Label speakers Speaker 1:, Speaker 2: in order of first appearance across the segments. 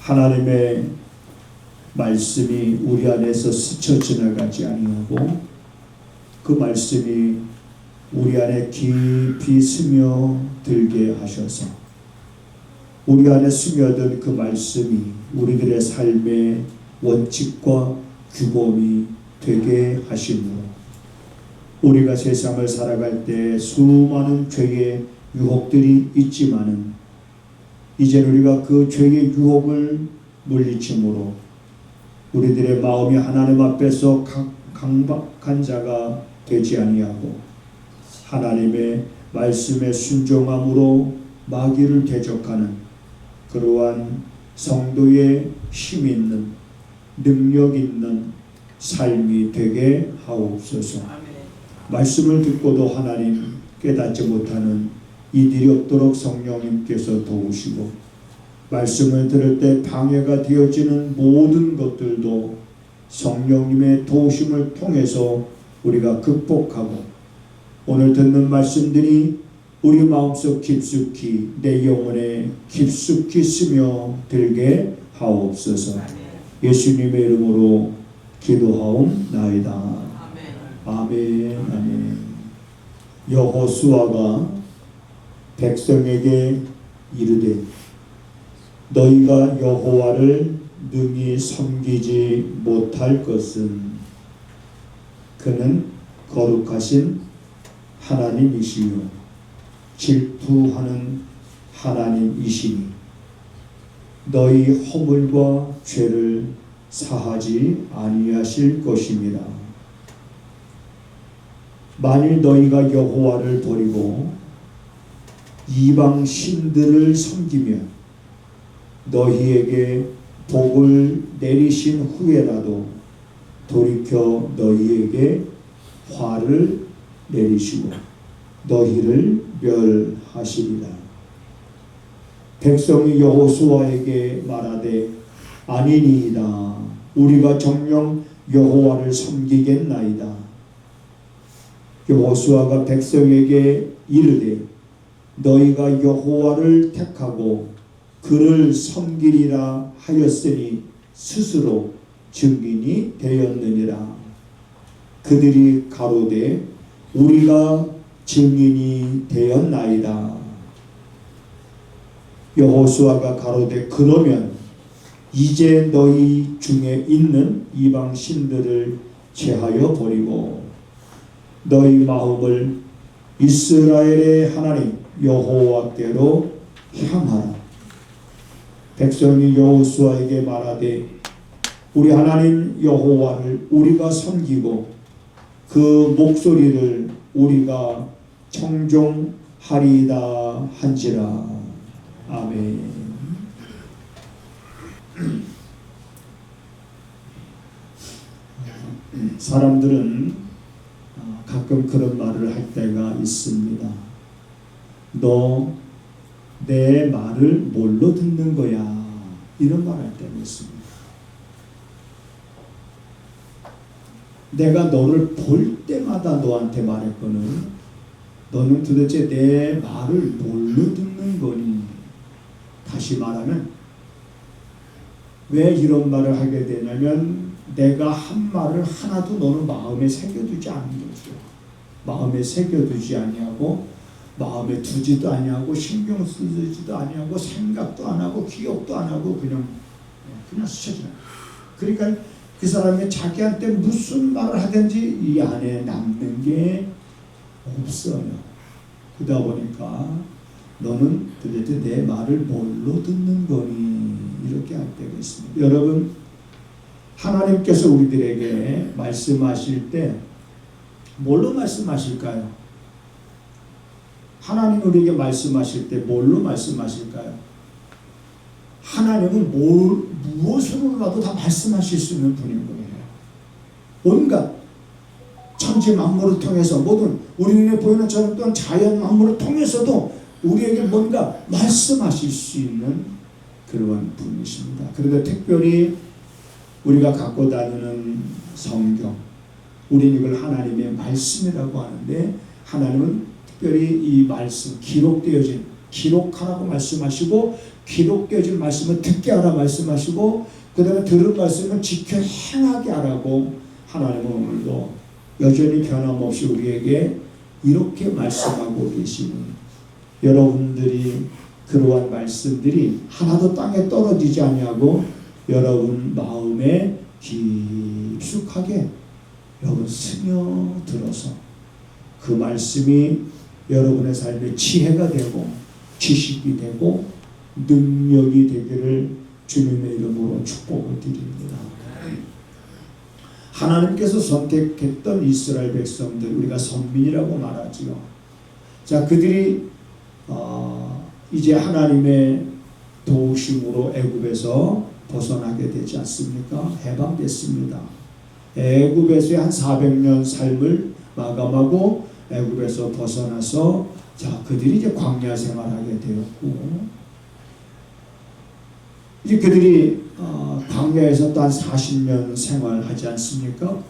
Speaker 1: 하나님의 말씀이 우리 안에서 스쳐 지나가지 아니하고 그 말씀이 우리 안에 깊이 스며들게 하셔서 우리 안에 스며든 그 말씀이 우리들의 삶의 원칙과 규범이 되게 하심으로 우리가 세상을 살아갈 때 수많은 죄의 유혹들이 있지만은 이제 우리가 그 죄의 유혹을 물리침으로 우리들의 마음이 하나님 앞에서 강박한 자가 되지 아니하고 하나님의 말씀에 순종함으로 마귀를 대적하는 그러한 성도의 힘 있는 능력 있는 삶이 되게 하옵소서. 말씀을 듣고도 하나님 깨닫지 못하는 이들이 없도록 성령님께서 도우시고 말씀을 들을 때 방해가 되어지는 모든 것들도 성령님의 도우심을 통해서 우리가 극복하고 오늘 듣는 말씀들이 우리 마음속 깊숙이 내 영혼에 깊숙이 스며들게 하옵소서. 예수님의 이름으로 기도하옵나이다. 아멘. 아멘. 여호수아가 백성에게 이르되 너희가 여호와를 능히 섬기지 못할 것은 그는 거룩하신 하나님이시요 질투하는 하나님이시니 너희 허물과 죄를 사하지 아니하실 것입니다. 만일 너희가 여호와를 버리고 이방 신들을 섬기면 너희에게 복을 내리신 후에라도 돌이켜 너희에게 화를 내리시고 너희를 멸하시리라. 백성이 여호수아에게 말하되 아니니이다. 우리가 정녕 여호와를 섬기겠나이다. 여호수아가 백성에게 이르되 너희가 여호와를 택하고 그를 섬기리라 하였으니 스스로 증인이 되었느니라. 그들이 가로되 우리가 증인이 되었나이다. 여호수아가 가로되 그러면 이제 너희 중에 있는 이방 신들을 제하여 버리고 너희 마음을 이스라엘의 하나님 여호와께로 향하라. 백성이 여호수아에게 말하되 우리 하나님 여호와를 우리가 섬기고 그 목소리를 우리가 청종하리이다 한지라. 아멘. 사람들은 가끔 그런 말을 할 때가 있습니다. 너 내 말을 뭘로 듣는 거야? 이런 말 할 때가 있습니다. 내가 너를 볼 때마다 너한테 말했거든. 너는 도대체 내 말을 뭘로 듣는 거니? 다시 말하면 왜 이런 말을 하게 되냐면 내가 한 말을 하나도 너는 마음에 새겨두지 않는 거죠. 마음에 새겨두지 아니하고 마음에 두지도 아니하고 신경 쓰지도 아니하고 생각도 안 하고 기억도 안 하고 그냥 스쳐지는. 그러니까 그 사람이 자기한테 무슨 말을 하든지 이 안에 남는 게 없어요. 그러다 보니까 너는 도대체 내 말을 뭘로 듣는 거니? 이렇게 할 때가 있습니다. 여러분, 하나님께서 우리들에게 말씀하실 때 뭘로 말씀하실까요? 하나님 우리에게 말씀하실 때 뭘로 말씀하실까요? 하나님은 무엇으로라도 다 말씀하실 수 있는 분인 거예요. 온갖 천지 만물을 통해서 모든 우리 눈에 보이는 저런 또한 자연 만물을 통해서도 우리에게 뭔가 말씀하실 수 있는 그러한 분이십니다. 그런데 특별히 우리가 갖고 다니는 성경, 우리는 이걸 하나님의 말씀이라고 하는데 하나님은 특별히 이 말씀, 기록되어진 기록하라고 말씀하시고, 기록되어진 말씀을 듣게 하라 말씀하시고, 그 다음에 들은 말씀을 지켜 행하게 하라고 하나님은 오늘도 여전히 변함없이 우리에게 이렇게 말씀하고 계시는, 여러분들이 그러한 말씀들이 하나도 땅에 떨어지지 아니하고 여러분 마음에 깊숙하게 여러분 스며들어서 그 말씀이 여러분의 삶에 지혜가 되고 지식이 되고 능력이 되기를 주님의 이름으로 축복을 드립니다. 하나님께서 선택했던 이스라엘 백성들, 우리가 선민이라고 말하지요. 자, 그들이 이제 하나님의 도우심으로 애굽에서 벗어나게 되지 않습니까? 해방됐습니다. 애굽에서의 한 400년 삶을 마감하고 애굽에서 벗어나서, 자, 그들이 이제 광야 생활하게 되었고, 이제 그들이 광야에서 또 한 40년 생활하지 않습니까?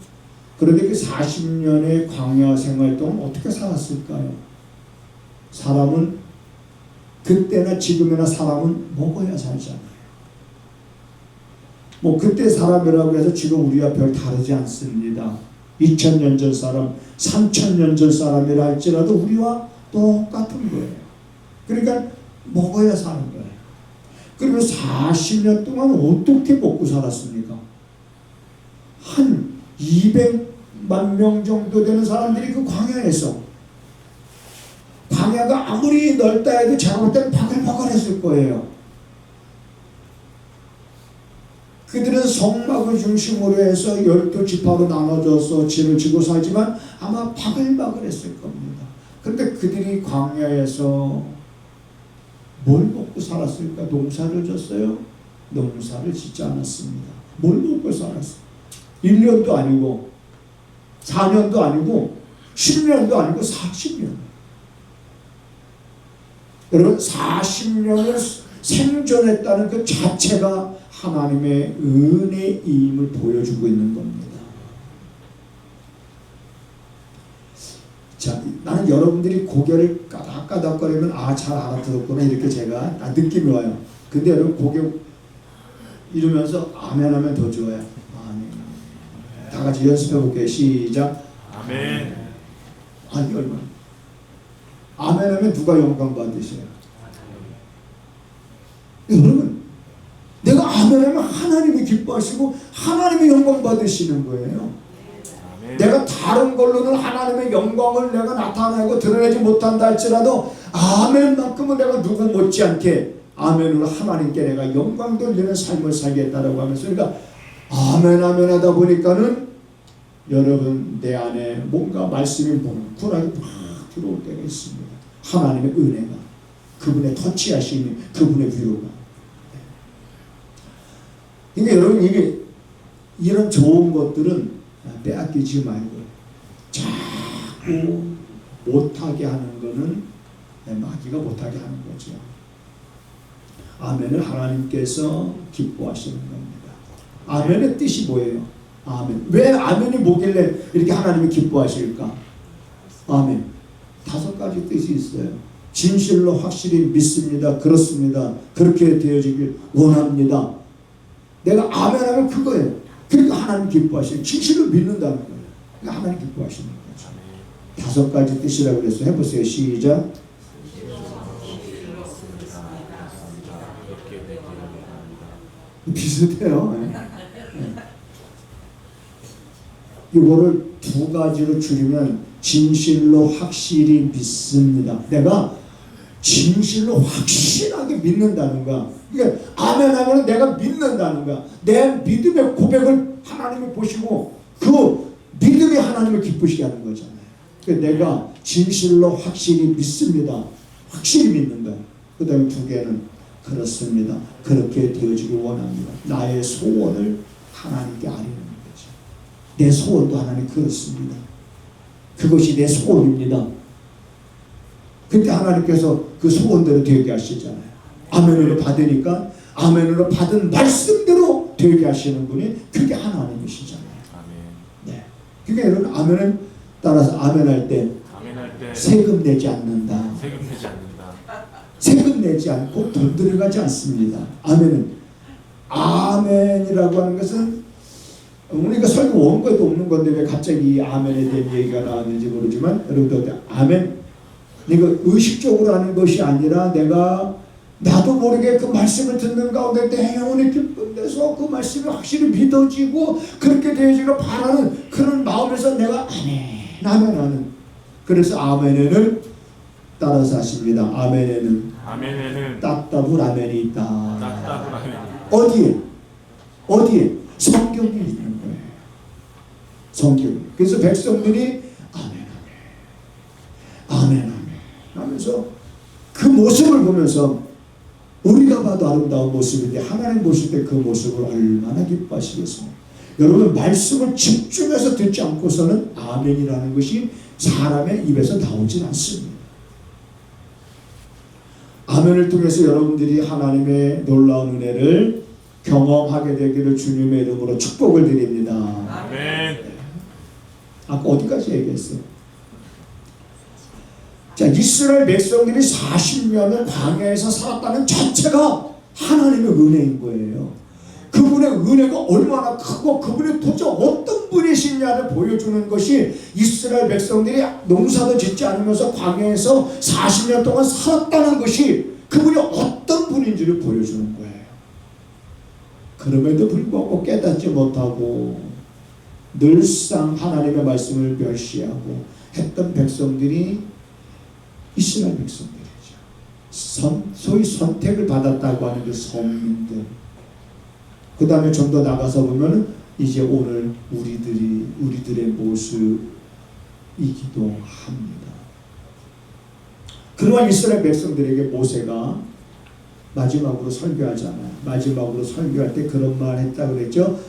Speaker 1: 그런데 그 40년의 광야 생활 동안 어떻게 살았을까요? 사람은 그때나 지금이나 사람은 먹어야 살잖아요. 뭐 그때 사람이라고 해서 지금 우리와 별 다르지 않습니다. 2000년 전 사람, 3000년 전 사람이라 할지라도 우리와 똑같은 거예요. 그러니까 먹어야 사는 거예요. 그러면 40년 동안 어떻게 먹고 살았습니까? 한 200만 명 정도 되는 사람들이 그 광야에서, 광야가 아무리 넓다 해도 제가 볼 때는 바글바글했을 거예요. 그들은 성막을 중심으로 해서 12지파로 나눠져서 진을 지고 살지만 아마 바글바글했을 겁니다. 그런데 그들이 광야에서 뭘 먹고 살았을까? 농사를 졌어요? 농사를 짓지 않았습니다. 뭘 먹고 살았어요? 1년도 아니고 4년도 아니고 10년도 아니고 40년. 여러분, 40년을 생존했다는 그 자체가 하나님의 은혜임을 보여주고 있는 겁니다. 자, 나는 여러분들이 고개를 까닥까닥거리면 잘 알아들었구나 이렇게 제가 느낌이 와요. 근데 여러분 고개 이러면서 아멘 하면 더 좋아요. 아멘. 다 같이 연습해 볼게요. 시작.
Speaker 2: 아멘.
Speaker 1: 아니, 얼마나. 아멘 하면 누가 영광 받으세요? 여러분, 내가 아멘 하면 하나님이 기뻐하시고 하나님이 영광 받으시는 거예요. 아멘. 내가 다른 걸로는 하나님의 영광을 내가 나타내고 드러내지 못한다 할지라도 아멘만큼은 내가 누구 못지않게 아멘으로 하나님께 내가 영광 돌리는 삶을 살겠다라고 하면서, 그러니까 아멘 아멘 하다 보니까는 여러분 내 안에 뭔가 말씀이 뭉클하게 막 들어올 때가 있습니다. 하나님의 은혜가, 그분의 터치하심이, 그분의 위로가. 그러니까 여러분, 이게 이런 좋은 것들은 빼앗기지 말고 자꾸 못하게 하는 거는 마귀가 못하게 하는 거죠. 아멘을 하나님께서 기뻐하시는 겁니다. 아멘의 뜻이 뭐예요? 아멘. 왜 아멘이 뭐길래 이렇게 하나님이 기뻐하실까? 아멘. 5가지 뜻이 있어요. 진실로 확실히 믿습니다. 그렇습니다. 그렇게 되어지길 원합니다. 내가 아멘 하면 그거예요. 그러니까 하나님 기뻐하시는, 진실로 믿는다는 거예요. 그러니까 하나님 기뻐하시는 거죠. 5가지 뜻이라고 그래서 해보세요. 시작. 비슷해요. 이거를 2가지로 줄이면 진실로 확실히 믿습니다. 내가 진실로 확실하게 믿는다는 거야. 그러니까 아멘 하면 내가 믿는다는 거야. 내 믿음의 고백을 하나님이 보시고 그 믿음이 하나님을 기쁘시게 하는 거잖아요. 그러니까 내가 진실로 확실히 믿습니다. 확실히 믿는 거야. 그 다음에 2개는 그렇습니다. 그렇게 되어지길 원합니다. 나의 소원을 하나님께 아뢰는 거죠. 내 소원도 하나님 그렇습니다. 그것이 내 소원입니다. 그때 하나님께서 그 소원대로 되게 하시잖아요. 아멘으로 받으니까 아멘으로 받은 말씀대로 되게 하시는 분이 그게 하나님이시잖아요. 네. 그러니까 여러분, 아멘은 따라서 아멘할 때 세금 내지 않는다.
Speaker 2: 세금 내지 않는다.
Speaker 1: 세금 떼내지 않고 돈 들어가지 않습니다. 아멘은 아멘이라고 하는 것은 우리가 설교 원고에도 없는 건데 왜 갑자기 아멘에 대한 얘기가 나왔는지 모르지만 여러분들 아멘 이거 의식적으로 하는 것이 아니라 내가 나도 모르게 그 말씀을 듣는 가운데 내 영혼이 기쁨돼서 그 말씀이 확실히 믿어지고 그렇게 되어지기를 바라는 그런 마음에서 내가 아멘 하는 그래서 아멘을 따라서 하십니다. 아멘에는 따따블 아멘이 있다. 어디에? 성경에 있는 거예요. 성경. 그래서 백성들이 아멘 하면서 그 모습을 보면서 우리가 봐도 아름다운 모습인데 하나님 보실 때 그 모습을 얼마나 기뻐하시겠습니까? 여러분 말씀을 집중해서 듣지 않고서는 아멘이라는 것이 사람의 입에서 나오진 않습니다. 아멘을 통해서 여러분들이 하나님의 놀라운 은혜를 경험하게 되기를 주님의 이름으로 축복을 드립니다.
Speaker 2: 아멘.
Speaker 1: 아까 어디까지 얘기했어요? 자, 이스라엘 백성들이 40년을 광야에서 살았다는 자체가 하나님의 은혜인 거예요. 그분의 은혜가 얼마나 크고 그분이 도대체 어떤 분이시냐를 보여주는 것이 이스라엘 백성들이 농사도 짓지 않으면서 광야에서 40년 동안 살았다는 것이 그분이 어떤 분인지를 보여주는 거예요. 그럼에도 불구하고 깨닫지 못하고 늘상 하나님의 말씀을 멸시하고 했던 백성들이 이스라엘 백성들이죠. 소위 선택을 받았다고 하는 그 선민들. 그 다음에 좀 더 나가서 보면 이제 오늘 우리들의 모습이기도 합니다. 그러한 이스라엘 백성들에게 모세가 마지막으로 설교하잖아요. 마지막으로 설교할 때 그런 말 했다고 그랬죠.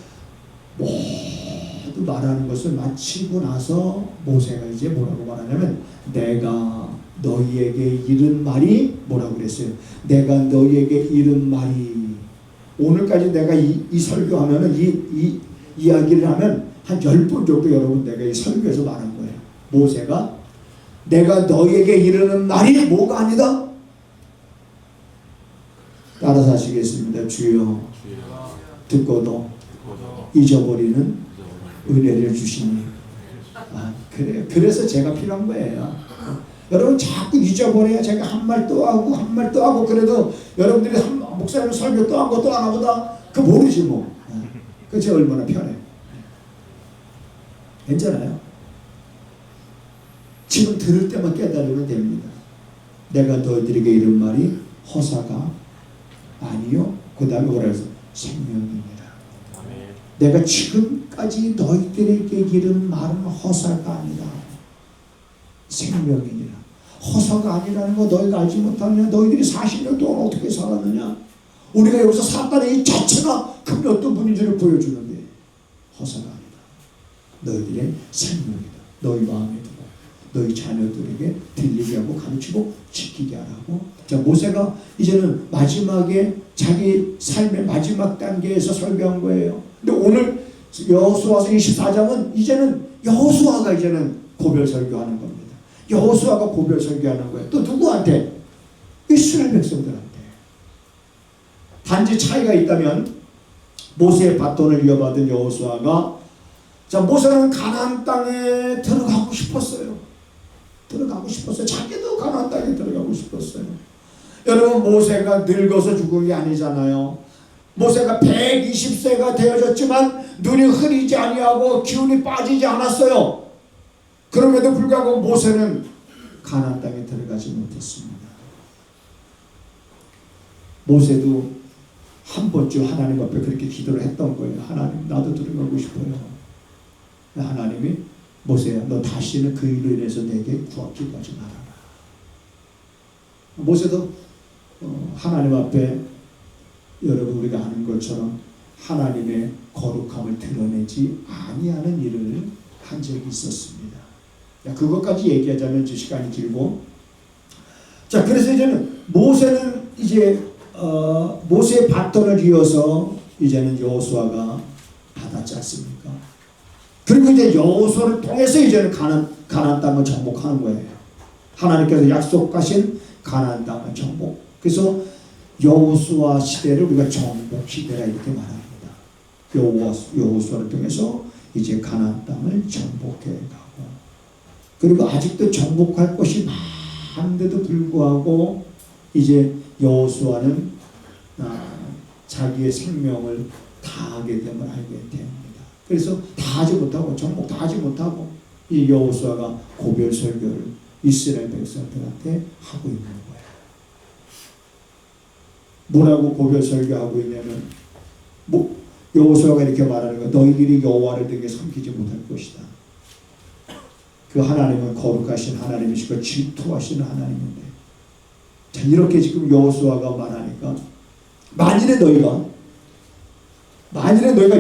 Speaker 1: 모두 말하는 것을 마치고 나서 모세가 이제 뭐라고 말하냐면 내가 너희에게 이른 말이 뭐라고 그랬어요? 내가 너희에게 이른 말이 오늘까지 내가 이 설교하면은 이 이야기를 하면 한 10번 정도 여러분 내가 이 설교에서 말한 거예요. 모세가 내가 너희에게 이르는 말이 뭐가 아니다? 따라서 하시겠습니다. 주여 듣고도 잊어버리는 은혜를 주시니 그래요. 그래서 제가 필요한 거예요. 여러분 자꾸 잊어버려야 제가 한 말 또 하고 한 말 또 하고 그래도 여러분들이 목사님 설교 또 하고 또 하나 보다 그 모르지 뭐. 그 제가 얼마나 편해. 괜찮아요. 지금 들을 때만 깨달으면 됩니다. 내가 너희들에게 이런 말이 허사가 아니요. 그 다음에 뭐라 해서 생명이니라. 내가 지금까지 너희들에게 이른 말은 허사가 아니라 생명이니라. 허사가 아니라는 거 너희가 알지 못하느냐? 너희들이 40년 동안 어떻게 살았느냐? 우리가 여기서 살았다는 이 자체가 그분이 어떤 분인지를 보여주는데 허사가 아니다. 너희들의 생명이다. 너희 마음에 들어. 너희 자녀들에게 들리게 하고 가르치고 지키게 하라고. 자, 모세가 이제는 마지막에 자기 삶의 마지막 단계에서 설교한 거예요. 근데 오늘 여호수아서 24장은 이제는 여호수아가 이제는 고별 설교하는 겁니다. 여호수아가 고별 설교하는 거예요. 또 누구한테? 이스라엘 백성들한테. 단지 차이가 있다면 모세의 바톤을 이어받은 여호수아가 자 모세는 가나안 땅에 들어가고 싶었어요. 자기도 가나안 땅에 들어가고 싶었어요. 여러분 모세가 늙어서 죽은 게 아니잖아요. 모세가 120세가 되어졌지만 눈이 흐리지 아니하고 기운이 빠지지 않았어요. 그럼에도 불구하고 모세는 가나안 땅에 들어가지 못했습니다. 모세도 한 번쯤 하나님 앞에 그렇게 기도를 했던 거예요. 하나님 나도 들어가고 싶어요. 하나님이 모세야 너 다시는 그 일로 인해서 내게 구하기까지 말아라. 모세도 하나님 앞에 여러분 우리가 아는 것처럼 하나님의 거룩함을 드러내지 아니하는 일을 한 적이 있었습니다. 그것까지 얘기하자면 시간이 길고 자 그래서 이제는 모세는 이제 모세의 바톤을 이어서 이제는 여호수아가 받았지 않습니까? 그리고 이제 여호수아를 통해서 이제는 가나안 땅을 정복하는 거예요. 하나님께서 약속하신 가나안 땅을 그래서 여호수아 시대를 우리가 정복 시대라 이렇게 말합니다. 여호수아를 통해서 이제 가나안 땅을 정복해 가고, 그리고 아직도 정복할 것이 많은데도 불구하고 이제 여호수아는 자기의 생명을 다하게 됨을 알게 됩니다. 그래서 다 하지 못하고, 정복 다 하지 못하고, 이 여호수아가 고별 설교를 이스라엘 백성들한테 하고 있는 거예요. 뭐라고 고별 설교하고 있냐면, 여호수아가 이렇게 말하는 거예요. 너희들이 여호와를 등에 섬기지 못할 것이다. 그 하나님은 거룩하신 하나님이시고 질투하시는 하나님인데, 자, 이렇게 지금 여호수아가 말하니까 만일에 너희가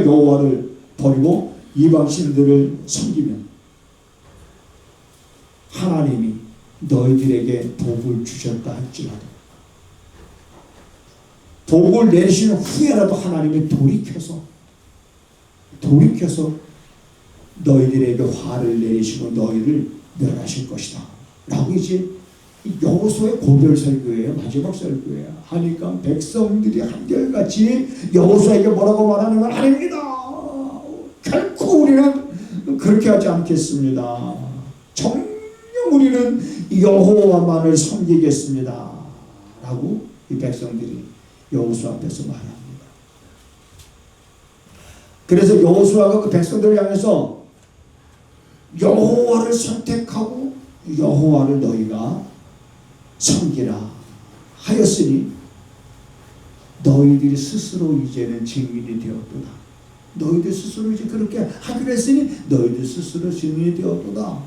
Speaker 1: 여호와를 버리고 이방신들을 섬기면 하나님이 너희들에게 복을 주셨다 할지라도, 복을 내리시는 후에라도 하나님이 돌이켜서 너희들에게 화를 내리시고 너희를 멸하실 것이다 라고 이제 여호수아의 고별 설교예요. 마지막 설교예요. 하니까 백성들이 한결같이 여호수아에게 뭐라고 말하는 건 아닙니다. 결코 우리는 그렇게 하지 않겠습니다. 정녕 우리는 여호와만을 섬기겠습니다 라고 이 백성들이 여호수아 앞에서 말합니다. 그래서 여호수아가 그 백성들을 향해서 여호와를 선택하고 여호와를 너희가 섬기라 하였으니 너희들이 스스로 이제는 증인이 되었도다. 너희들 스스로 이제 그렇게 하기로 했으니 너희들 스스로 증인이 되었도다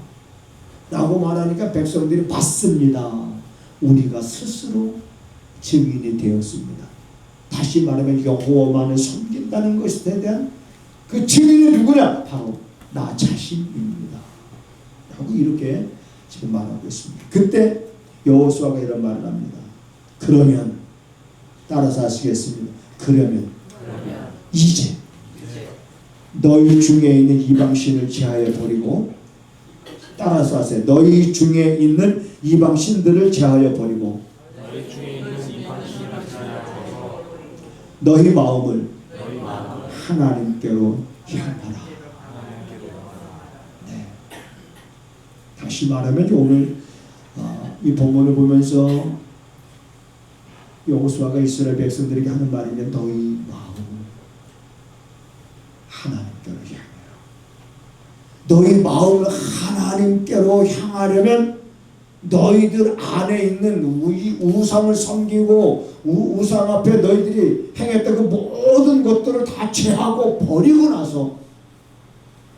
Speaker 1: 라고 말하니까 백성들이 봤습니다. 우리가 스스로 증인이 되었습니다. 다시 말하면 여호와만을 섬긴다는 것에 대한 그 증인이 누구냐? 바로 나 자신입니다 라고 이렇게 지금 말하고 있습니다. 그때 여호수아가 이런 말을 합니다. 그러면, 따라서 하시겠습니다. 그러면 이제 너희 중에 있는 이방신을 제하여 버리고, 따라서 하세요. 너희 중에 있는 이방신들을 제하여 버리고 너희 마음을 하나님께로 향하라. 네. 다시 말하면 오늘 이 본문을 보면서 여호수아가 이스라엘 백성들에게 하는 말인데, 너희 마음을 하나님께로 향해라. 너희 마음을 하나님께로 향하려면 너희들 안에 있는 우상을 섬기고 우상 앞에 너희들이 행했던 그 모든 것들을 다 제하고 버리고 나서,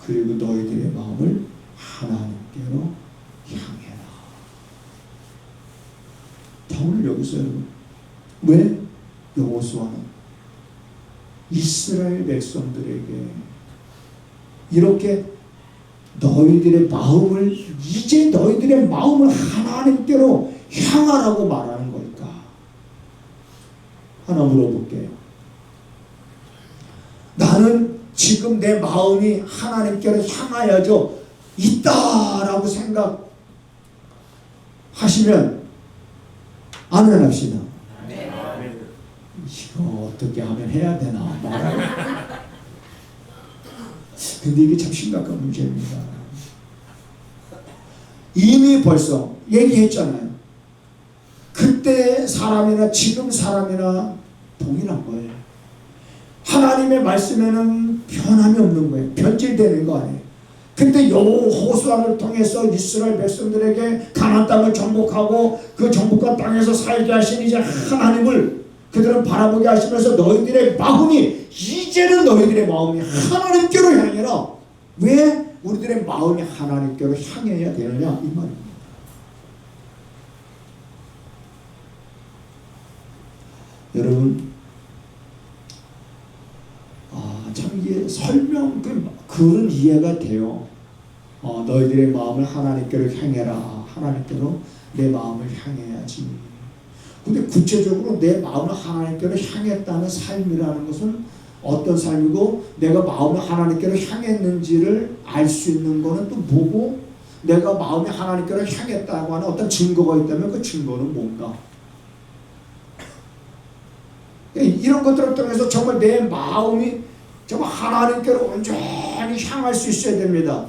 Speaker 1: 그리고 너희들의 마음을 하나님께로 향해라. 오늘 여기서 여러분, 왜 여호수아는 이스라엘 백성들에게 이렇게 너희들의 마음을, 이제 너희들의 마음을 하나님께로 향하라고 말하는 걸까? 하나 물어볼게요. 나는 지금 내 마음이 하나님께로 향하여져 있다라고 생각하시면 아멘 합시다. 이거 어떻게 하면 해야 되나 말하고. 근데 이게 참 심각한 문제입니다. 이미 벌써 얘기했잖아요. 그때 사람이나 지금 사람이나 동일한 거예요. 하나님의 말씀에는 변함이 없는 거예요. 변질되는 거 아니에요. 근데 여호수아를 통해서 이스라엘 백성들에게 가나안 땅을 정복하고 그 정복한 땅에서 살게 하신 이제 하나님을 그들은 바라보게 하시면서 너희들의 마음이, 이제는 너희들의 마음이 하나님께로 향해라. 왜 우리들의 마음이 하나님께로 향해야 되느냐 이 말입니다. 여러분, 참 이게 설명, 글은 이해가 돼요. 너희들의 마음을 하나님께로 향해라. 하나님께로 내 마음을 향해야지. 근데 구체적으로 내 마음을 하나님께로 향했다는 삶이라는 것은 어떤 삶이고, 내가 마음을 하나님께로 향했는지를 알 수 있는 거는 또 뭐고, 내가 마음이 하나님께로 향했다고 하는 어떤 증거가 있다면 그 증거는 뭔가? 이런 것들을 통해서 정말 내 마음이 정말 하나님께로 온전히 향할 수 있어야 됩니다.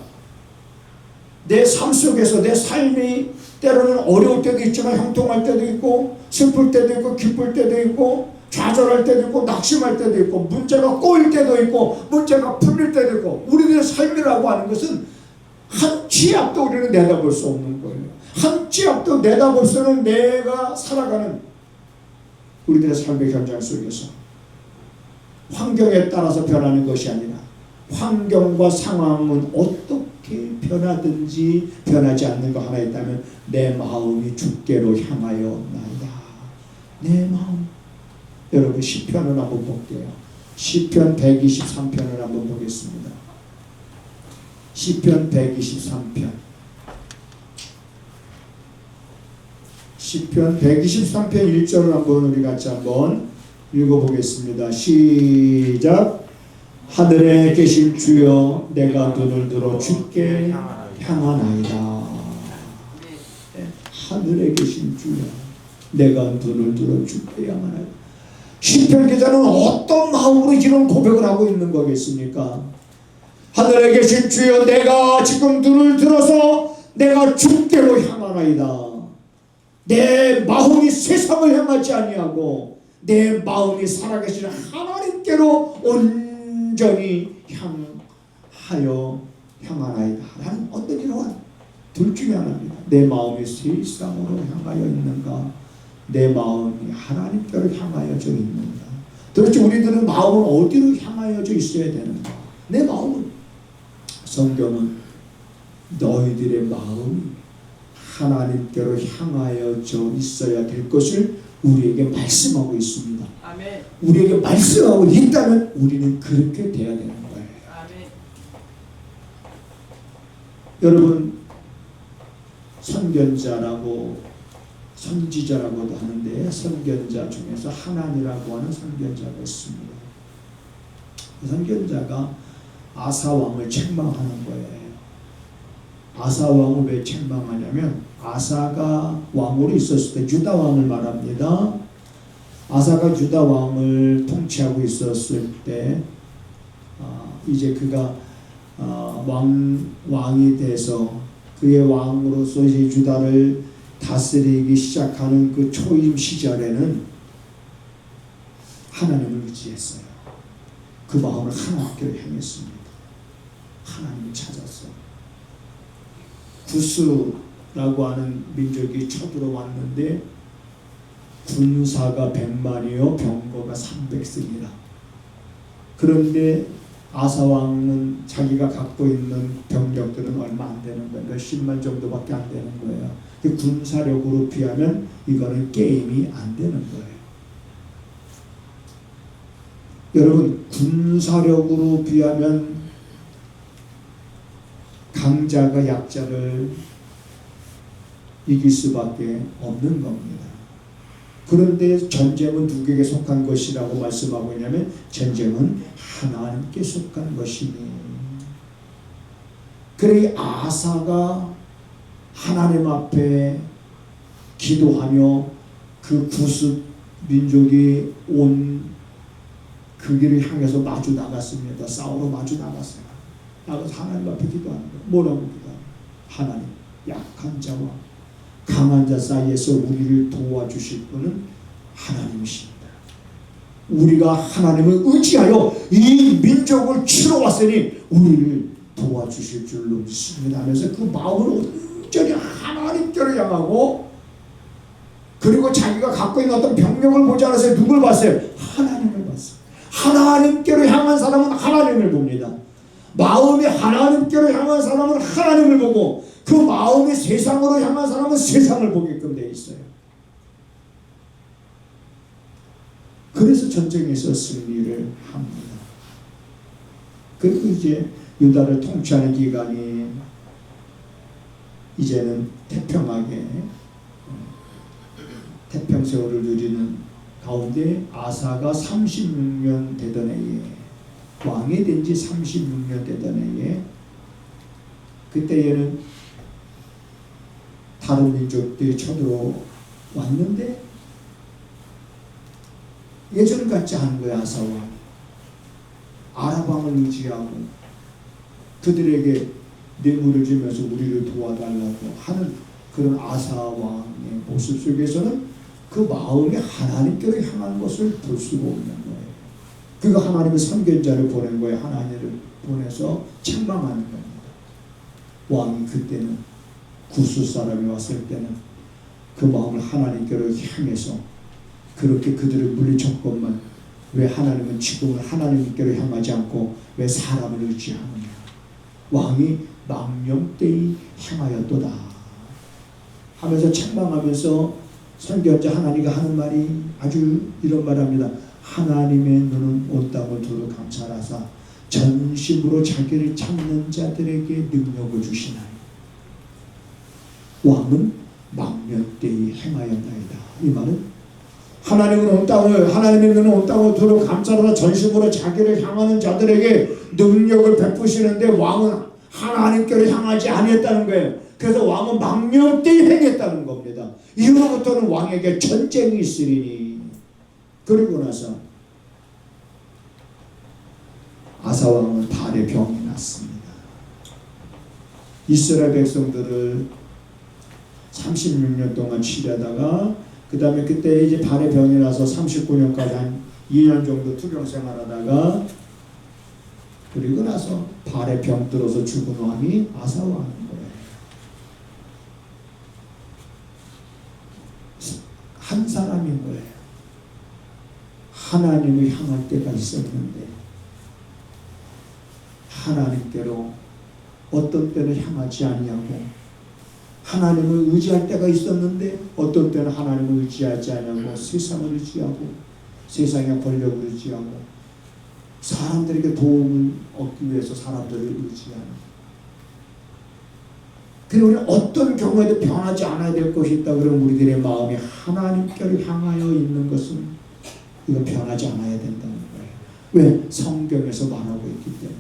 Speaker 1: 내 삶 속에서 내 삶이 때로는 어려울 때도 있지만 형통할 때도 있고 슬플 때도 있고 기쁠 때도 있고 좌절할 때도 있고 낙심할 때도 있고 문제가 꼬일 때도 있고 문제가 풀릴 때도 있고 우리들의 삶이라고 하는 것은 한 치 앞도 우리는 내다볼 수 없는 거예요. 한 치 앞도 내다볼 수는 내가 살아가는 우리들의 삶의 현장 속에서 환경에 따라서 변하는 것이 아니라 환경과 상황은 어떻게 변하든지 변하지 않는 거 하나 있다면 내 마음이 주께로 향하여 나이다. 내 마음. 여러분 시편을 한번 볼게요. 시편 123편을 한번 보겠습니다. 시편 123편. 시편 123편 1절을 한번 우리 같이 한번 읽어보겠습니다. 시작. 하늘에 계신 주여 내가 눈을 들어 주께 향하나이다. 하늘에 계신 주여 내가 눈을 들어 주께 향하나이다. 시편 기자는 어떤 마음으로 이런 고백을 하고 있는 거겠습니까? 하늘에 계신 주여 내가 지금 눈을 들어서 내가 주께로 향하나이다. 내 마음이 세상을 향하지 아니하고 내 마음이 살아계시는 하나님께로 온전히 향하여 향하나이다. 라는 어떤 이러한 둘 중에 하나입니다. 내 마음이 세상으로 향하여 있는가 내 마음이 하나님께로 향하여져 있는가. 도대체 우리들은 마음은 어디로 향하여져 있어야 되는가. 내 마음은 성경은 너희들의 마음이 하나님께로 향하여져 있어야 될 것을 우리에게 말씀하고 있습니다.
Speaker 2: 아멘.
Speaker 1: 우리에게 말씀하고 있다면 우리는 그렇게 돼야 되는 거예요.
Speaker 2: 아멘.
Speaker 1: 여러분 선견자라고 선지자라고도 하는데 선견자 중에서 하나니라고 하는 선견자가 있습니다. 그 선견자가 아사 왕을 책망하는 거예요. 아사 왕을 왜 책망하냐면 아사가 왕으로 있었을 때 유다 왕을 말합니다. 아사가 유다 왕을 통치하고 있었을 때 이제 그가 왕이 돼서 그의 왕으로서 이제 유다를 다스리기 시작하는 그 초임 시절에는 하나님을 의지했어요. 그 마음을 하나님께로 향했습니다. 하나님을 찾았어요. 구스라고 하는 민족이 쳐들어왔는데 군사가 100만이요 병거가 300승이라. 그런데 아사왕은 자기가 갖고 있는 병력들은 얼마 안 되는 거예요. 몇십만 정도밖에 안 되는 거예요. 군사력으로 비하면 이거는 게임이 안 되는 거예요. 여러분 군사력으로 비하면 강자가 약자를 이길 수밖에 없는 겁니다. 그런데 전쟁은 누구에게 속한 것이라고 말씀하고 있냐면 전쟁은 하나님께 속한 것이니. 그래 아사가 하나님 앞에 기도하며 그 구스 민족이 온 그 길을 향해서 마주 나갔습니다. 싸우러 마주 나갔어요. 나가서 하나님 앞에 기도하는 거예요. 뭐라고 기도하는 거예요? 하나님, 약한 자와 강한 자 사이에서 우리를 도와주실 분은 하나님이십니다. 우리가 하나님을 의지하여 이 민족을 치러 왔으니 우리를 도와주실 줄로 믿습니다 하면서 그 마음을 온전히 하나님께로 향하고 그리고 자기가 갖고 있는 어떤 병력을 보지 않았어요. 누굴 봤어요? 하나님을 봤어요. 하나님께로 향한 사람은 하나님을 봅니다. 마음이 하나님께로 향한 사람은 하나님을 보고 그 마음이 세상으로 향한 사람은 세상을 보게끔 되어 있어요. 그래서 전쟁에서 승리를 합니다. 그리고 이제 유다를 통치하는 기간이 이제는 태평하게 태평세월을 누리는 가운데 아사가 36년 되던 해에 왕이 된 지 36년 되던 해에 그때에는 다른 민족들이 쳐들어왔는데 예전 같지 않은 거야. 아사왕 아랍왕을 의지하고 그들에게 뇌물을 주면서 우리를 도와달라고 하는 그런 아사왕의 모습 속에서는 그 마음이 하나님께로 향하는 것을 볼 수가 없는 거예요. 그가 하나님의 선견자를 보낸 거예요. 하나님을 보내서 책망하는 겁니다. 왕이 그때는 구스 사람이 왔을 때는 그 마음을 하나님께로 향해서 그렇게 그들을 물리쳤건만 왜 하나님은 지금은 하나님께로 향하지 않고 왜 사람을 의지하느냐. 왕이 망령되이 향하였도다 하면서 책망하면서 선견자 하나님이 하는 말이 아주 이런 말합니다. 하나님의 눈은 온 땅을 두루 감찰하사 전심으로 자기를 찾는 자들에게 능력을 주시나니 왕은 망령되이 행하였나이다. 이 말은 하나님의 눈은 온 땅을 두루 감찰하사 전심으로 자기를 향하는 자들에게 능력을 베푸시는데 왕은 하나님께로 향하지 아니했다는 거예요. 그래서 왕은 망령되이 행했다는 겁니다. 이후로부터는 왕에게 전쟁이 있으리니. 그리고 나서 아사왕은 발에 병이 났습니다. 이스라엘 백성들을 36년 동안 치료하다가 그 다음에 그때 이제 발에 병이 나서 39년까지 한 2년 정도 투병 생활하다가 그리고 나서 발에 병 들어서 죽은 왕이 아사왕인 거예요. 한 사람인 거예요. 하나님을 향할 때가 있었는데 하나님께로 어떤 때는 향하지 아니하고 하나님을 의지할 때가 있었는데 어떤 때는 하나님을 의지하지 아니하고 세상을 의지하고 세상의 권력을 의지하고 사람들에게 도움을 얻기 위해서 사람들을 의지하는. 그리고 우리는 어떤 경우에도 변하지 않아야 될 것이 있다 그러면 우리들의 마음이 하나님께로 향하여 있는 것은 이거 변하지 않아야 된다는 거예요. 왜? 성경에서 말하고 있기 때문에.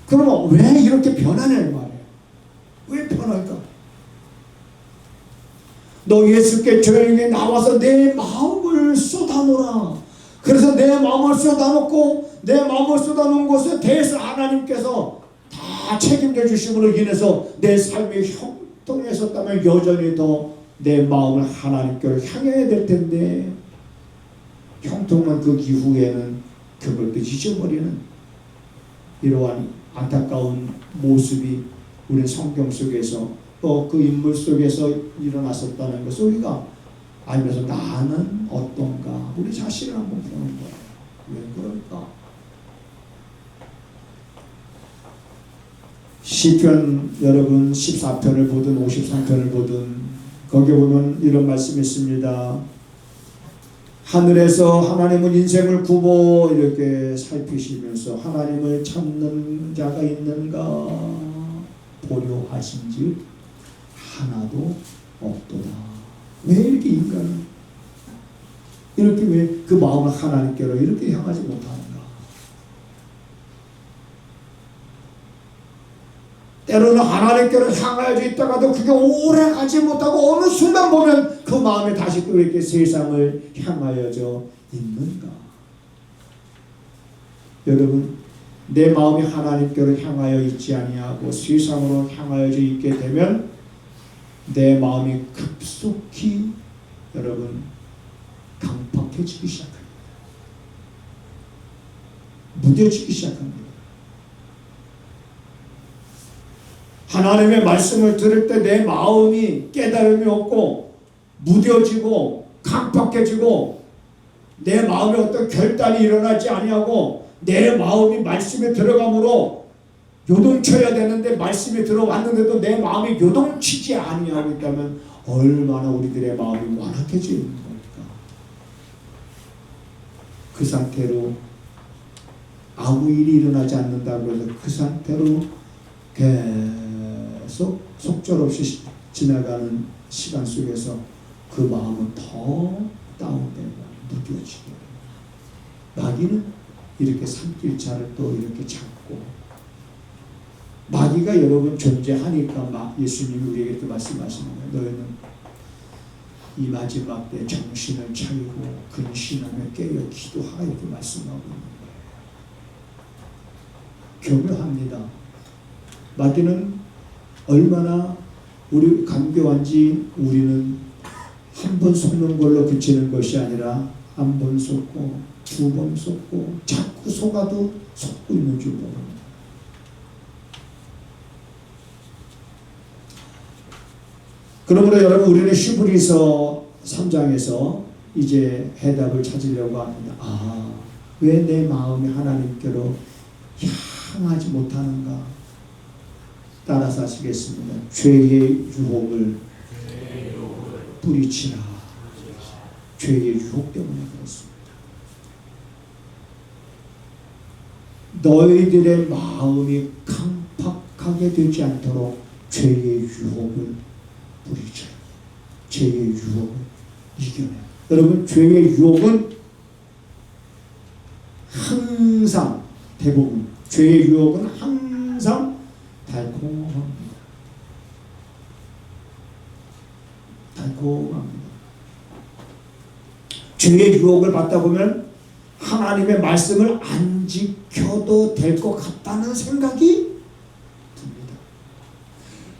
Speaker 1: 그러면 왜 이렇게 변하냐는 말이에요. 왜 변할까? 너 예수께 조용히 나와서 내 마음을 쏟아놓으라. 그래서 내 마음을 쏟아놓고 내 마음을 쏟아놓은 것에 대해서 하나님께서 다 책임져 주심으로 인해서 내 삶이 형통했었다면 여전히 더 내 마음을 하나님께로 향해야 될 텐데 형통한 그 이후에는 그걸 또 잊어버리는 이러한 안타까운 모습이 우리 성경 속에서 또 그 인물 속에서 일어났었다는 것을 우리가 알면서 나는 어떤가 우리 자신을 한번 보는 거예요. 왜 그럴까? 시편 여러분 14편을 보든 53편을 보든 거기에 보면 이런 말씀이 있습니다. 하늘에서 하나님은 인생을 굽어 이렇게 살피시면서 하나님을 찾는 자가 있는가 보려 하신즉 하나도 없도다. 왜 이렇게 인간은 이렇게 왜 그 마음을 하나님께로 이렇게 향하지 못하는가? 때로는 하나님께로 향하여져 있다가도 그게 오래 가지 못하고 어느 순간 보면 그 마음이 다시 또 이렇게 세상을 향하여져 있는가? 여러분, 내 마음이 하나님께로 향하여 있지 아니하고 세상으로 향하여져 있게 되면 내 마음이 급속히 여러분 강팍해지기 시작합니다. 무뎌지기 시작합니다. 하나님의 말씀을 들을 때 내 마음이 깨달음이 없고 무뎌지고 강팍해지고 내 마음에 어떤 결단이 일어나지 아니하고 내 마음이 말씀에 들어감으로 요동쳐야 되는데 말씀에 들어왔는데도 내 마음이 요동치지 아니하고 있다면 얼마나 우리들의 마음이 완악해져 있는 걸까? 그 상태로 아무 일이 일어나지 않는다고 해서 그 상태로 계속 속절없이 지나가는 시간 속에서 그 마음은 더 다운되고 무뎌지고 마귀는 이렇게 산길차를 또 이렇게 잡고 마귀가 여러분 존재하니까 예수님이 우리에게 이렇게 말씀하시는 거예요. 너희는 이 마지막 때 정신을 차리고 근신하며 깨어 기도하라 이렇게 말씀하고 있는 거예요. 교묘합니다. 마귀는 얼마나 우리 간교한지 우리는 한 번 속는 걸로 그치는 것이 아니라 한 번 속고 두 번 속고 자꾸 속아도 속고 있는 줄 모릅니다. 그러므로 여러분 우리는 히브리서 3장에서 이제 해답을 찾으려고 합니다. 아, 왜 내 마음이 하나님께로 향하지 못하는가? 따라서 하시겠습니다. 죄의 유혹을 뿌리치라. 죄의 유혹 때문에 그렇습니다. 너희들의 마음이 강팍하게 되지 않도록 죄의 유혹을 뿌리쳐요. 죄의 유혹을 이겨내요. 여러분 죄의 유혹은 항상 대부분 죄의 유혹은 항상 달콤합니다. 달콤합니다. 죄의 유혹을 받다 보면 하나님의 말씀을 안 지켜도 될 것 같다는 생각이 듭니다.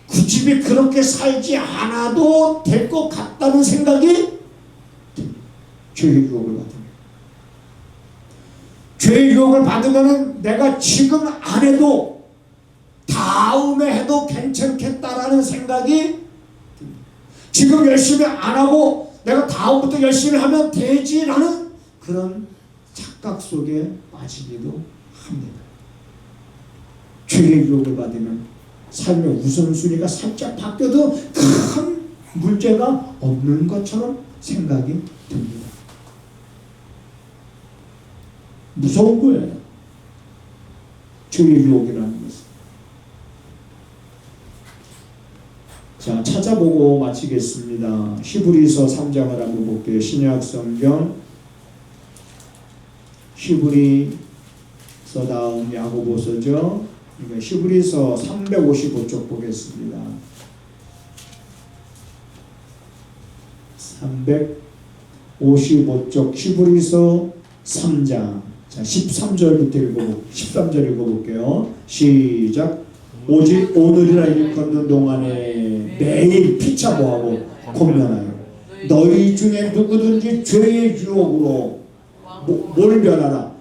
Speaker 1: 굳이 그렇게 살지 않아도 될 것 같다는 생각이 듭니다. 죄의 유혹을 받으면. 죄의 유혹을 받으면 내가 지금 안 해도 다음에 해도 괜찮겠다라는 생각이 듭니다. 지금 열심히 안 하고 내가 다음부터 열심히 하면 되지라는 그런 착각 속에 빠지기도 합니다. 죄의 유혹을 받으면 삶의 우선순위가 살짝 바뀌어도 큰 문제가 없는 것처럼 생각이 듭니다. 무서운 거예요. 죄의 유혹이라는 것은. 자, 찾아보고 마치겠습니다. 히브리서 3장을 한번 볼게요. 신약 성경 히브리서 다음 야고보서죠. 히브리서 355쪽 보겠습니다. 355쪽 히브리서 3장. 자, 13절 읽어볼게요. 시작. 오직 오늘이라 일컫는 동안에 매일 피차보하고 권면하여 너희 중에 누구든지 죄의 유혹으로 몰변하라.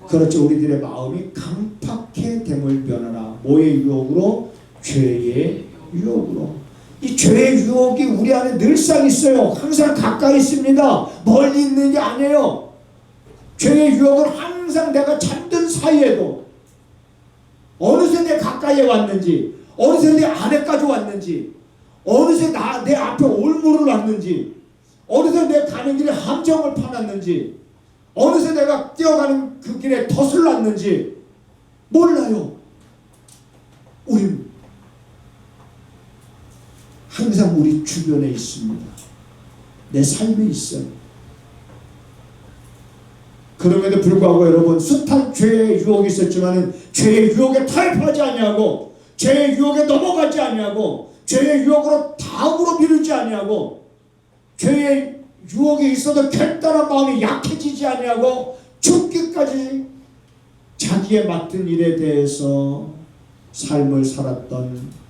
Speaker 1: 그렇죠. 우리들의 마음이 강팍해 됨을 변하라. 뭐의 유혹으로? 죄의 유혹으로. 이 죄의 유혹이 우리 안에 늘상 있어요. 항상 가까이 있습니다. 멀리 있는 게 아니에요. 죄의 유혹은 항상 내가 잠든 사이에도 어느새 내 가까이에 왔는지, 어느새 내 안에까지 왔는지, 어느새 내 앞에 올무를 놨는지, 어느새 내 가는 길에 함정을 파놨는지, 어느새 내가 뛰어가는 그 길에 덫을 놨는지 몰라요. 우린 항상 우리 주변에 있습니다. 내 삶에 있어요. 그럼에도 불구하고 여러분 숱한 죄의 유혹이 있었지만 죄의 유혹에 타협하지 아니하고 죄의 유혹에 넘어가지 아니하고 죄의 유혹으로 다음으로 미루지 아니하고 죄의 유혹이 있어도 결단한 마음이 약해지지 아니하고 죽기까지 자기의 맡은 일에 대해서 삶을 살았던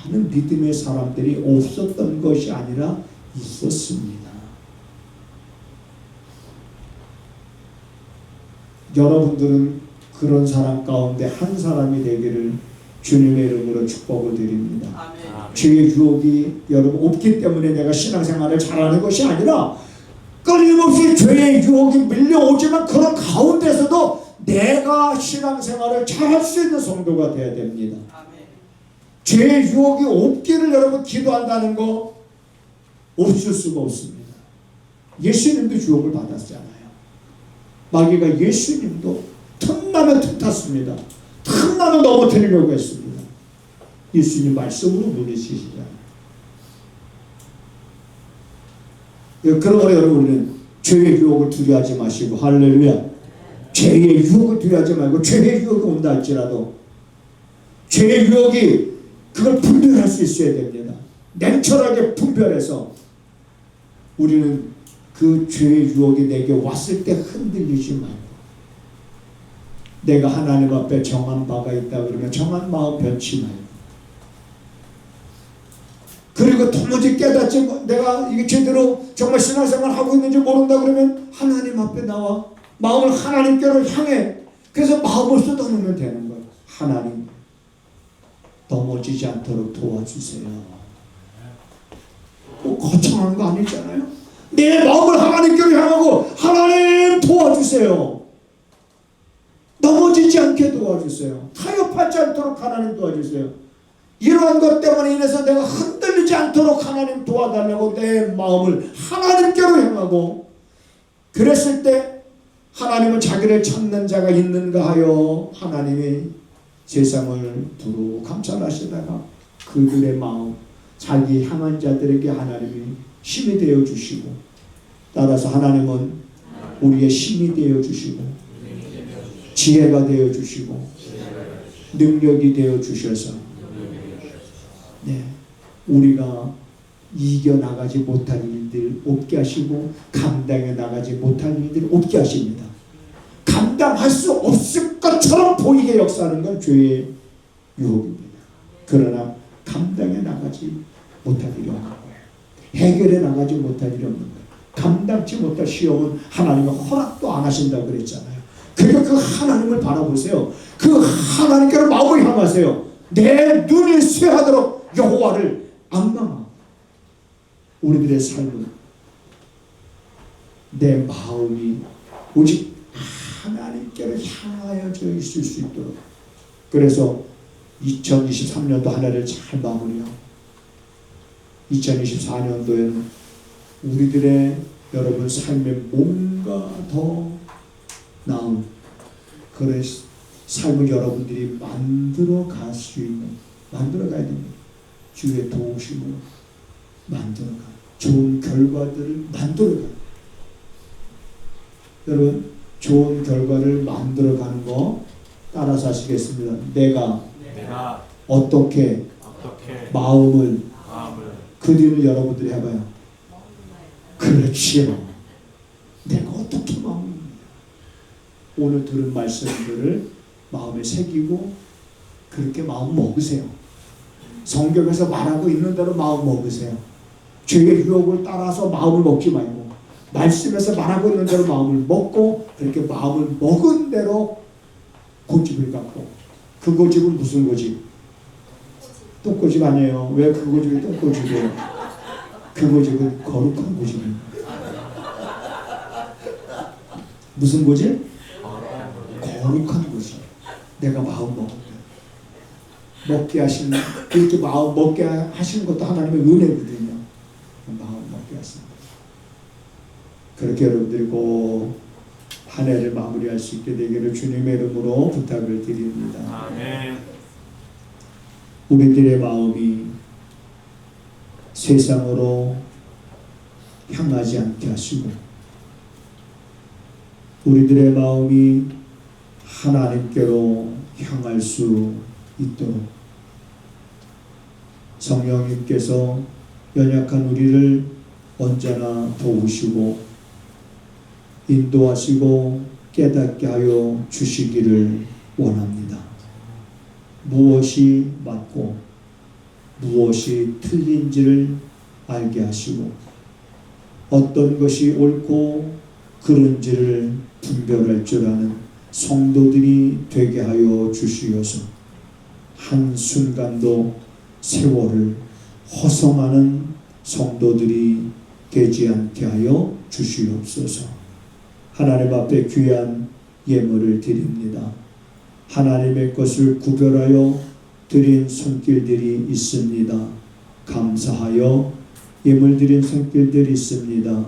Speaker 1: 많은 믿음의 사람들이 없었던 것이 아니라 있었습니다. 여러분들은 그런 사람 가운데 한 사람이 되기를 주님의 이름으로 축복을 드립니다. 아멘. 죄의 유혹이 여러분 없기 때문에 내가 신앙생활을 잘하는 것이 아니라 끊임없이 죄의 유혹이 밀려오지만 그런 가운데서도 내가 신앙생활을 잘할 수 있는 성도가 되어야 됩니다. 아멘. 죄의 유혹이 없기를 여러분 기도한다는 거 없을 수가 없습니다. 예수님도 유혹을 받았잖아요. 마귀가 예수님도 틈나면 틈탔습니다. 틈나면 넘어뜨리려고 했습니다. 예수님 말씀으로 물리치시잖아요. 그러므로 여러분 우리는 죄의 유혹을 두려워하지 마시고 할렐루야. 죄의 유혹을 두려워하지 말고 죄의 유혹이 온다 할지라도 죄의 유혹이 그걸 분별할 수 있어야 됩니다. 냉철하게 분별해서 우리는 그 죄의 유혹이 내게 왔을 때 흔들리지 말고, 내가 하나님 앞에 정한 바가 있다 그러면 정한 마음 변치 말고, 그리고 도무지 깨닫지 내가 이게 제대로 정말 신앙생활 하고 있는지 모른다 그러면 하나님 앞에 나와 마음을 하나님께로 향해. 그래서 마음을 쏟아놓으면 되는 거예요. 하나님, 넘어지지 않도록 도와주세요. 꼭 거창한 거 아니잖아요. 내 마음을 하나님께로 향하고, 하나님 도와주세요. 넘어지지 않게 도와주세요. 타협하지 않도록 하나님 도와주세요. 이러한 것 때문에 인해서 내가 흔들리지 않도록 하나님 도와달라고 내 마음을 하나님께로 향하고, 그랬을 때 하나님은 자기를 찾는 자가 있는가 하여 하나님이 세상을 두루 감찰하시다가 그들의 마음, 자기 향한 자들에게 하나님이 힘이 되어 주시고, 따라서 하나님은 우리의 힘이 되어 주시고, 지혜가 되어 주시고, 능력이 되어 주셔서, 네, 우리가 이겨나가지 못할 일들 없게 하시고, 감당해 나가지 못할 일들 없게 하십니다. 감당할 수 없을 것처럼 보이게 역사하는 건 죄의 유혹입니다. 그러나 감당해 나가지 못할 일이 없는 거예요. 해결해 나가지 못할 일이 없는 거예요. 감당치 못할 시험은 하나님은 허락도 안 하신다고 그랬잖아요. 그러니까 그 하나님을 바라보세요. 그 하나님께로 마음을 향하세요. 내 눈이 쇠하도록 여호와를 앙망하고, 우리들의 삶은 내 마음이 오직 하나님께로 향하여져 있을 수 있도록, 그래서 2023년도 한 해를 잘 마무리하고 2024년도에는 우리들의 여러분 삶에 뭔가 더 나은 그런 삶을 여러분들이 만들어 갈 수 있는, 만들어 가야 됩니다. 주의 도우심으로 만들어 가, 좋은 결과들을 만들어 가. 여러분, 좋은 결과를 만들어 가는 거 따라서 하시겠습니다. 내가 어떻게 마음을 그 뒤를 여러분들이 해봐요. 그렇지요. 내가 어떻게 마음을, 오늘 들은 말씀들을 마음에 새기고 그렇게 마음 먹으세요. 성경에서 말하고 있는 대로 마음 먹으세요. 죄의 유혹을 따라서 마음을 먹지 말고, 말씀에서 말하고 있는 대로 마음을 먹고, 그렇게 마음을 먹은 대로 고집을 갖고. 그 고집은 무슨 고집? 똥고집 아니에요. 왜 그 고집이 똥고집이에요? 그 고집은 거룩한 고집입니다. 무슨 고집? 거룩한 고집. 내가 마음 먹을 때 먹게 하시는, 그렇게 마음 먹게 하시는 것도 하나님의 은혜거든요. 마음 먹게 하십니다. 그렇게 여러분들이 꼭 한 해를 마무리할 수 있게 되기를 주님의 이름으로 부탁을 드립니다. 아멘. 우리들의 마음이 세상으로 향하지 않게 하시고, 우리들의 마음이 하나님께로 향할 수 있도록 성령님께서 연약한 우리를 언제나 도우시고 인도하시고 깨닫게 하여 주시기를 원합니다. 무엇이 맞고 무엇이 틀린지를 알게 하시고, 어떤 것이 옳고 그른지를 분별할 줄 아는 성도들이 되게 하여 주시어서 한순간도 세월을 허송하는 성도들이 되지 않게 하여 주시옵소서. 하나님 앞에 귀한 예물을 드립니다. 하나님의 것을 구별하여 드린 손길들이 있습니다. 감사하여 예물 드린 손길들이 있습니다.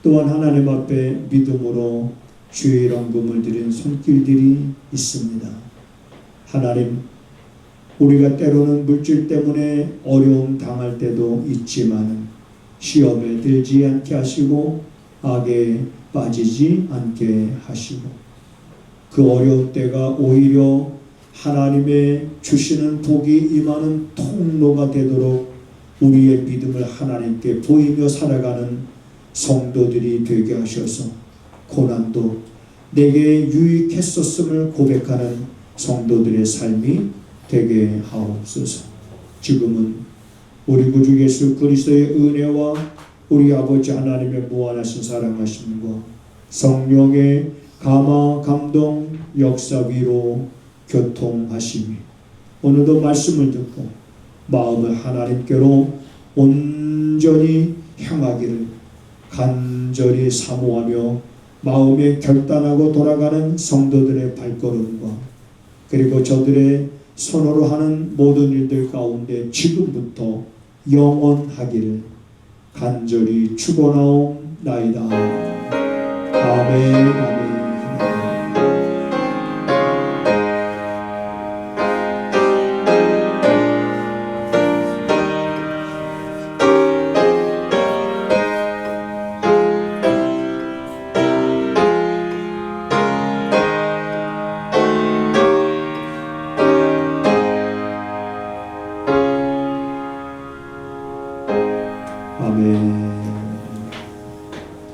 Speaker 1: 또한 하나님 앞에 믿음으로 주의 헌금을 드린 손길들이 있습니다. 하나님, 우리가 때로는 물질 때문에 어려움 당할 때도 있지만 시험에 들지 않게 하시고 악에 빠지지 않게 하시고, 그 어려운 때가 오히려 하나님의 주시는 복이 임하는 통로가 되도록 우리의 믿음을 하나님께 보이며 살아가는 성도들이 되게 하셔서 고난도 내게 유익했었음을 고백하는 성도들의 삶이 되게 하옵소서. 지금은 우리 구주 예수 그리스도의 은혜와 우리 아버지 하나님의 무한하신 사랑하심과 성령의 감화 감동 역사 위로 교통하심이 오늘도 말씀을 듣고 마음을 하나님께로 온전히 향하기를 간절히 사모하며 마음에 결단하고 돌아가는 성도들의 발걸음과 그리고 저들의 손으로 하는 모든 일들 가운데 지금부터 영원하기를 간절히 축원하옵나이다. 아멘. 아멘. 아멘.